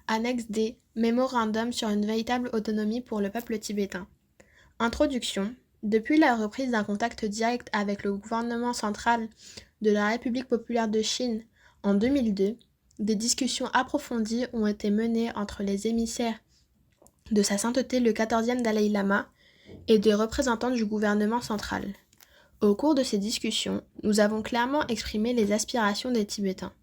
Annexe D. Mémorandum sur une véritable autonomie pour le peuple tibétain. Introduction. Depuis la reprise d'un contact direct avec le gouvernement central de la République populaire de Chine en 2002, des discussions approfondies ont été menées entre les émissaires de Sa Sainteté le 14e Dalai Lama et des représentants du gouvernement central. Au cours de ces discussions, nous avons clairement exprimé les aspirations des Tibétains.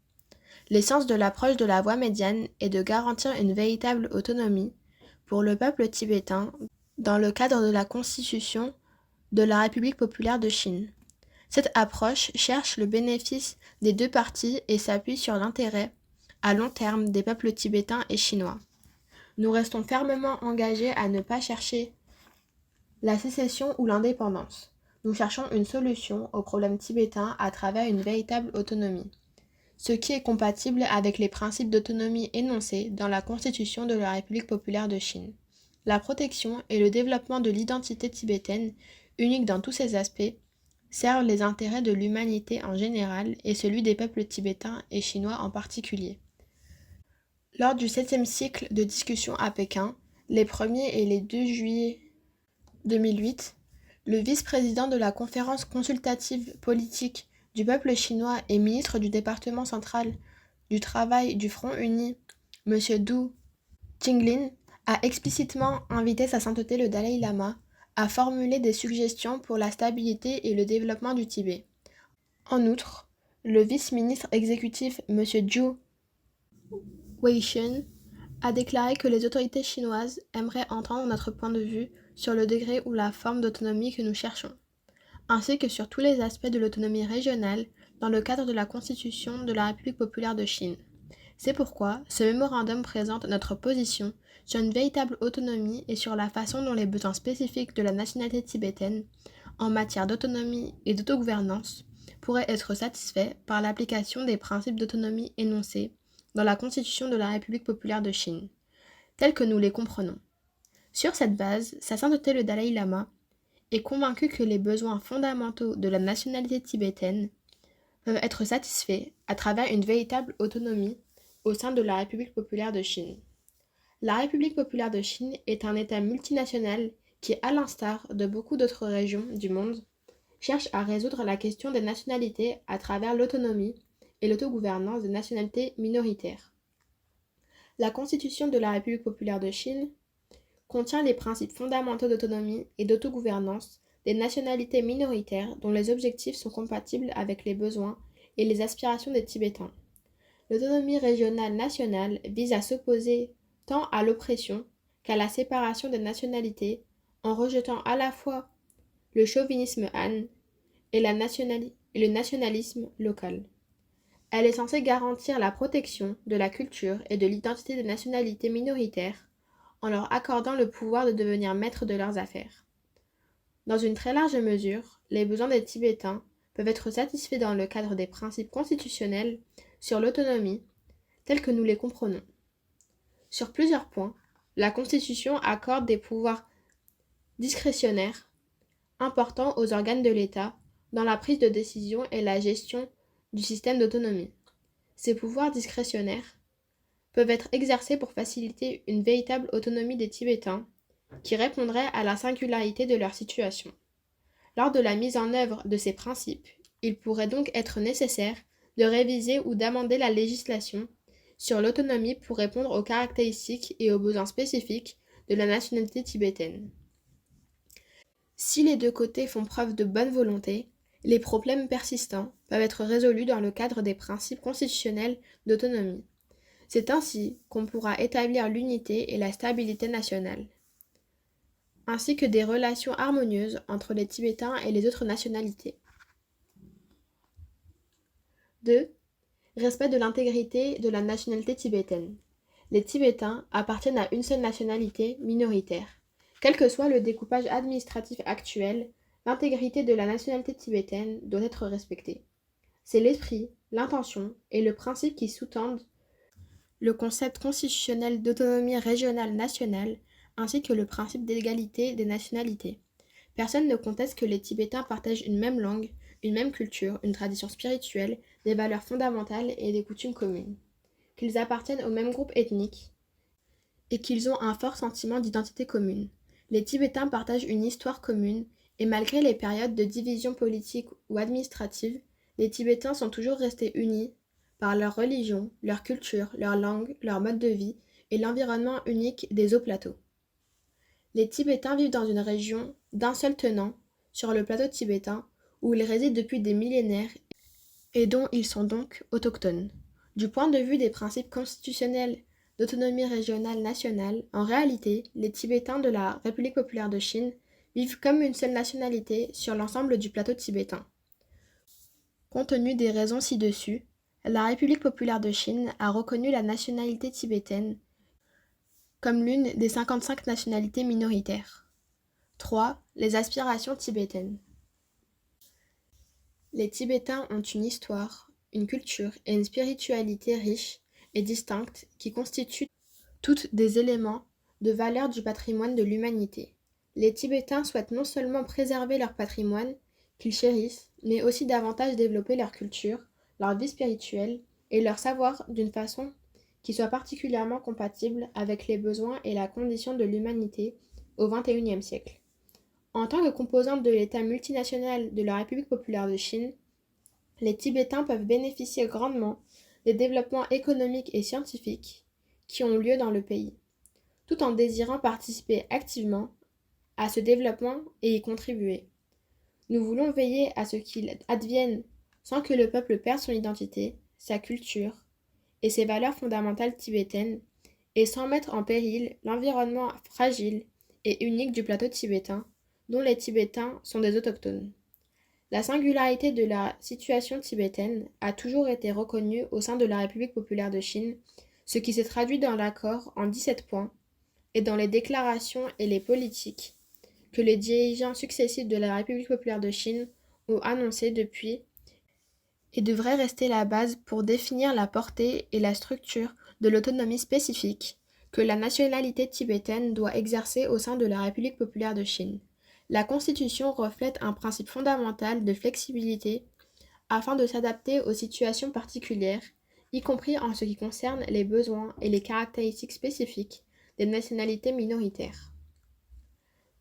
L'essence de l'approche de la voie médiane est de garantir une véritable autonomie pour le peuple tibétain dans le cadre de la Constitution de la République populaire de Chine. Cette approche cherche le bénéfice des deux parties et s'appuie sur l'intérêt à long terme des peuples tibétains et chinois. Nous restons fermement engagés à ne pas chercher la sécession ou l'indépendance. Nous cherchons une solution au problème tibétain à travers une véritable autonomie, ce qui est compatible avec les principes d'autonomie énoncés dans la Constitution de la République populaire de Chine. La protection et le développement de l'identité tibétaine, unique dans tous ses aspects, servent les intérêts de l'humanité en général et celui des peuples tibétains et chinois en particulier. Lors du 7e cycle de discussions à Pékin, les 1er et les 2 juillet 2008, le vice-président de la conférence consultative politique du peuple chinois et ministre du département central du travail du Front uni, M. Du Jinglin, a explicitement invité Sa Sainteté le Dalai Lama à formuler des suggestions pour la stabilité et le développement du Tibet. En outre, le vice-ministre exécutif M. Zhu Weishan a déclaré que les autorités chinoises aimeraient entendre notre point de vue sur le degré ou la forme d'autonomie que nous cherchons, ainsi que sur tous les aspects de l'autonomie régionale dans le cadre de la Constitution de la République populaire de Chine. C'est pourquoi ce mémorandum présente notre position sur une véritable autonomie et sur la façon dont les besoins spécifiques de la nationalité tibétaine en matière d'autonomie et d'autogouvernance pourraient être satisfaits par l'application des principes d'autonomie énoncés dans la Constitution de la République populaire de Chine, tels que nous les comprenons. Sur cette base, Sa Sainteté le Dalai Lama est convaincu que les besoins fondamentaux de la nationalité tibétaine peuvent être satisfaits à travers une véritable autonomie au sein de la République populaire de Chine. La République populaire de Chine est un État multinational qui, à l'instar de beaucoup d'autres régions du monde, cherche à résoudre la question des nationalités à travers l'autonomie et l'autogouvernance des nationalités minoritaires. La Constitution de la République populaire de Chine contient les principes fondamentaux d'autonomie et d'autogouvernance des nationalités minoritaires dont les objectifs sont compatibles avec les besoins et les aspirations des Tibétains. L'autonomie régionale nationale vise à s'opposer tant à l'oppression qu'à la séparation des nationalités en rejetant à la fois le chauvinisme Han et le nationalisme local. Elle est censée garantir la protection de la culture et de l'identité des nationalités minoritaires en leur accordant le pouvoir de devenir maîtres de leurs affaires. Dans une très large mesure, les besoins des Tibétains peuvent être satisfaits dans le cadre des principes constitutionnels sur l'autonomie, tels que nous les comprenons. Sur plusieurs points, la Constitution accorde des pouvoirs discrétionnaires importants aux organes de l'État dans la prise de décision et la gestion du système d'autonomie. Ces pouvoirs discrétionnaires peuvent être exercés pour faciliter une véritable autonomie des Tibétains qui répondrait à la singularité de leur situation. Lors de la mise en œuvre de ces principes, il pourrait donc être nécessaire de réviser ou d'amender la législation sur l'autonomie pour répondre aux caractéristiques et aux besoins spécifiques de la nationalité tibétaine. Si les deux côtés font preuve de bonne volonté, les problèmes persistants peuvent être résolus dans le cadre des principes constitutionnels d'autonomie. C'est ainsi qu'on pourra établir l'unité et la stabilité nationale, ainsi que des relations harmonieuses entre les Tibétains et les autres nationalités. 2. Respect de l'intégrité de la nationalité tibétaine. Les Tibétains appartiennent à une seule nationalité minoritaire. Quel que soit le découpage administratif actuel, l'intégrité de la nationalité tibétaine doit être respectée. C'est l'esprit, l'intention et le principe qui sous-tendent le concept constitutionnel d'autonomie régionale nationale ainsi que le principe d'égalité des nationalités. Personne ne conteste que les Tibétains partagent une même langue, une même culture, une tradition spirituelle, des valeurs fondamentales et des coutumes communes. Qu'ils appartiennent au même groupe ethnique, et qu'ils ont un fort sentiment d'identité commune. Les Tibétains partagent une histoire commune et malgré les périodes de division politique ou administrative, les Tibétains sont toujours restés unis par leur religion, leur culture, leur langue, leur mode de vie et l'environnement unique des hauts plateaux. Les Tibétains vivent dans une région d'un seul tenant, sur le plateau tibétain, où ils résident depuis des millénaires et dont ils sont donc autochtones. Du point de vue des principes constitutionnels d'autonomie régionale nationale, en réalité, les Tibétains de la République populaire de Chine vivent comme une seule nationalité sur l'ensemble du plateau tibétain. Compte tenu des raisons ci-dessus, la République populaire de Chine a reconnu la nationalité tibétaine comme l'une des 55 nationalités minoritaires. 3. Les aspirations tibétaines. Les Tibétains ont une histoire, une culture et une spiritualité riches et distinctes qui constituent toutes des éléments de valeur du patrimoine de l'humanité. Les Tibétains souhaitent non seulement préserver leur patrimoine, qu'ils chérissent, mais aussi davantage développer leur culture, leur vie spirituelle et leur savoir d'une façon qui soit particulièrement compatible avec les besoins et la condition de l'humanité au XXIe siècle. En tant que composante de l'État multinational de la République populaire de Chine, les Tibétains peuvent bénéficier grandement des développements économiques et scientifiques qui ont lieu dans le pays, tout en désirant participer activement à ce développement et y contribuer. Nous voulons veiller à ce qu'il advienne sans que le peuple perde son identité, sa culture et ses valeurs fondamentales tibétaines, et sans mettre en péril l'environnement fragile et unique du plateau tibétain, dont les Tibétains sont des autochtones. La singularité de la situation tibétaine a toujours été reconnue au sein de la République populaire de Chine, ce qui s'est traduit dans l'accord en 17 points et dans les déclarations et les politiques que les dirigeants successifs de la République populaire de Chine ont annoncées depuis et devrait rester la base pour définir la portée et la structure de l'autonomie spécifique que la nationalité tibétaine doit exercer au sein de la République populaire de Chine. La Constitution reflète un principe fondamental de flexibilité afin de s'adapter aux situations particulières, y compris en ce qui concerne les besoins et les caractéristiques spécifiques des nationalités minoritaires.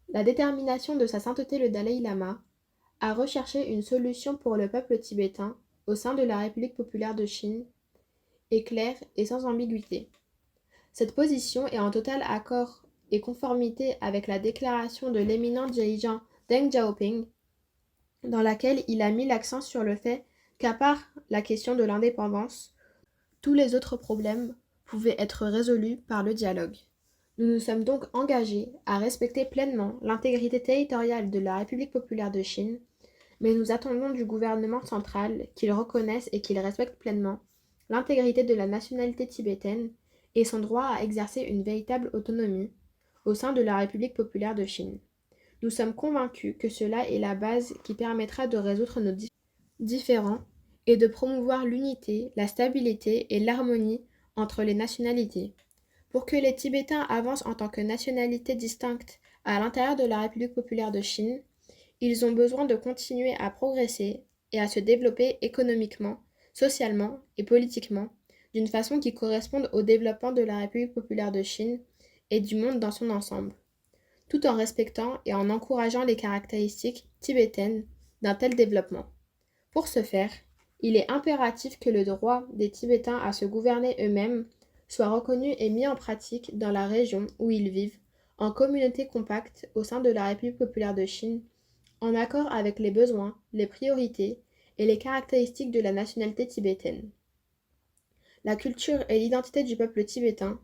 La détermination de Sa Sainteté le Dalai Lama à rechercher une solution pour le peuple tibétain au sein de la République populaire de Chine est claire et sans ambiguïté. Cette position est en total accord et conformité avec la déclaration de l'éminent dirigeant Deng Xiaoping, dans laquelle il a mis l'accent sur le fait qu'à part la question de l'indépendance, tous les autres problèmes pouvaient être résolus par le dialogue. Nous nous sommes donc engagés à respecter pleinement l'intégrité territoriale de la République populaire de Chine, mais nous attendons du gouvernement central qu'il reconnaisse et qu'il respecte pleinement l'intégrité de la nationalité tibétaine et son droit à exercer une véritable autonomie au sein de la République populaire de Chine. Nous sommes convaincus que cela est la base qui permettra de résoudre nos différends et de promouvoir l'unité, la stabilité et l'harmonie entre les nationalités. Pour que les Tibétains avancent en tant que nationalité distincte à l'intérieur de la République populaire de Chine, ils ont besoin de continuer à progresser et à se développer économiquement, socialement et politiquement d'une façon qui corresponde au développement de la République populaire de Chine et du monde dans son ensemble, tout en respectant et en encourageant les caractéristiques tibétaines d'un tel développement. Pour ce faire, il est impératif que le droit des Tibétains à se gouverner eux-mêmes soit reconnu et mis en pratique dans la région où ils vivent, en communauté compacte au sein de la République populaire de Chine, en accord avec les besoins, les priorités et les caractéristiques de la nationalité tibétaine. La culture et l'identité du peuple tibétain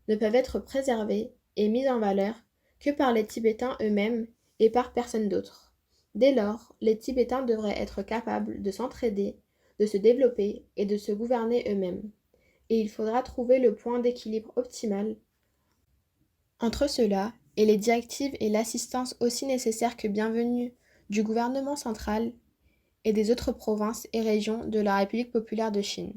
ne peuvent être préservées et mises en valeur que par les Tibétains eux-mêmes et par personne d'autre. Dès lors, les Tibétains devraient être capables de s'entraider, de se développer et de se gouverner eux-mêmes. Et il faudra trouver le point d'équilibre optimal entre cela et les directives et l'assistance aussi nécessaires que bienvenues du gouvernement central et des autres provinces et régions de la République populaire de Chine.